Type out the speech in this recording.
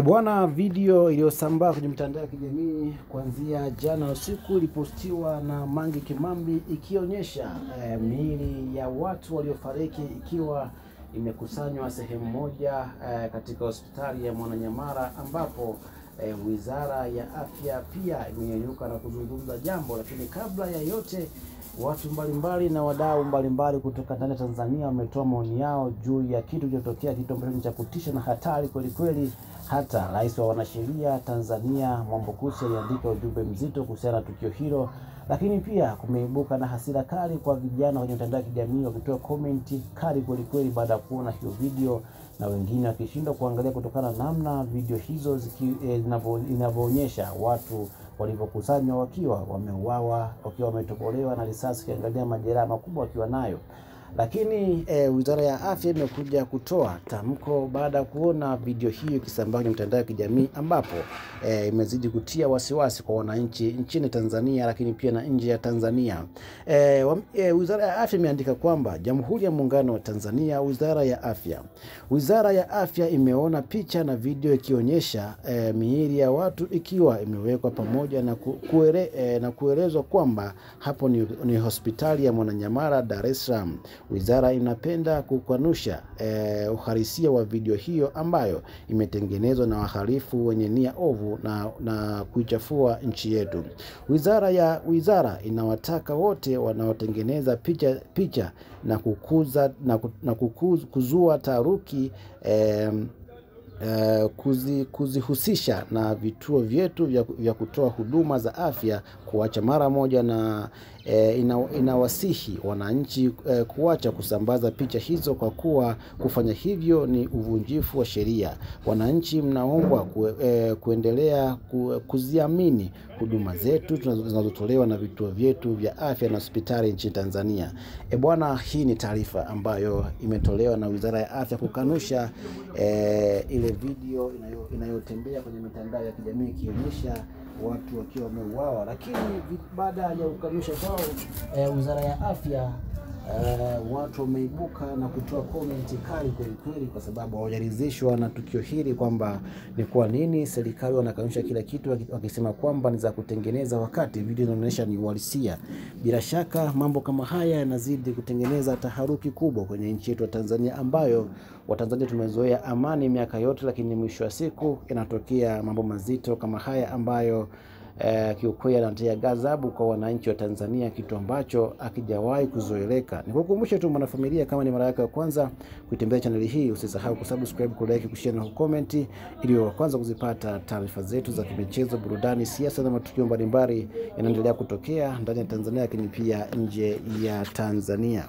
Bwana, video iliyosambaa kwenye mitandao ya kijamii kuanzia jana usiku ilipostiwa na Mange Kimambi ikionyesha miili ya watu waliofariki ikiwa imekusanywa sehemu moja katika hospitali ya Mwananyamala, ambapo Wizara ya Afya pia imenyanyuka na kuzungumza jambo. Lakini kabla ya yote, watu mbalimbali na wadau mbalimbali kutoka ndani ya Tanzania wametoa maoni yao juu ya kitu kilichotokea, kitu ambacho cha kutisha na hatari kweli kweli. Hata Rais wa Wanasheria Tanzania Mwambukusi aliandika ujumbe mzito kuhusiana na tukio hilo. Lakini pia kumeibuka na hasira kali kwa vijana kwenye mitandao ya kijamii wakitoa komenti kali kweli kweli baada ya kuona hiyo video, na wengine wakishindwa kuangalia kutokana na namna video hizo inavyoonyesha watu walivyokusanywa wakiwa wameuawa, wakiwa wametobolewa na risasi, kiangalia majeraha makubwa wakiwa nayo. Lakini Wizara ya Afya imekuja kutoa tamko baada ya kuona video hiyo ikisambaa kwenye mitandao ya kijamii, ambapo imezidi kutia wasiwasi kwa wananchi nchini Tanzania, lakini pia na nje ya Tanzania. Wizara ya Afya imeandika kwamba Jamhuri ya Muungano wa Tanzania, Wizara ya Afya imeona picha na video ikionyesha miili ya watu ikiwa imewekwa pamoja na kuelezwa kwamba hapo ni hospitali ya Mwananyamala, Dar es Salaam. Wizara inapenda kukanusha uhalisia wa video hiyo ambayo imetengenezwa na wahalifu wenye nia ovu na kuichafua nchi yetu. Wizara inawataka wote wanaotengeneza picha na kuzua taharuki kuzihusisha na vituo vyetu vya kutoa huduma za afya kuacha mara moja, na inawasihi wananchi kuacha kusambaza picha hizo kwa kuwa kufanya hivyo ni uvunjifu wa sheria. Wananchi mnaombwa kuendelea kuziamini huduma zetu zinazotolewa na vituo vyetu vya afya na hospitali nchini Tanzania. Bwana, hii ni taarifa ambayo imetolewa na Wizara ya Afya kukanusha ile video inayotembea kwenye mitandao ya kijamii ikionyesha watu wakiwa wameuawa. Lakini baada ya kukanusha kwao Wizara ya Afya, watu wameibuka na kutoa komenti kali kweli, kwa sababu hawajaridhishwa na tukio hili, kwamba ni kwa nini serikali wanakanusha kila kitu wakisema kwamba ni za kutengeneza wakati video inaonyesha ni uhalisia. Bila shaka mambo kama haya yanazidi kutengeneza taharuki kubwa kwenye nchi yetu ya Tanzania, ambayo Watanzania tumezoea amani miaka yote, lakini mwisho wa siku inatokea mambo mazito kama haya ambayo kiukweli anatia ghadhabu kwa wananchi wa Tanzania, kitu ambacho hakijawahi kuzoeleka. Nikukumbusha tu mwanafamilia, kama ni mara yako ya kwanza kuitembelea channel hii, usisahau kusubscribe, kulike, kushare na kucomment ili wa kwanza kuzipata taarifa zetu za kimichezo, burudani, siasa na matukio mbalimbali yanaendelea kutokea ndani ya Tanzania, lakini pia nje ya Tanzania.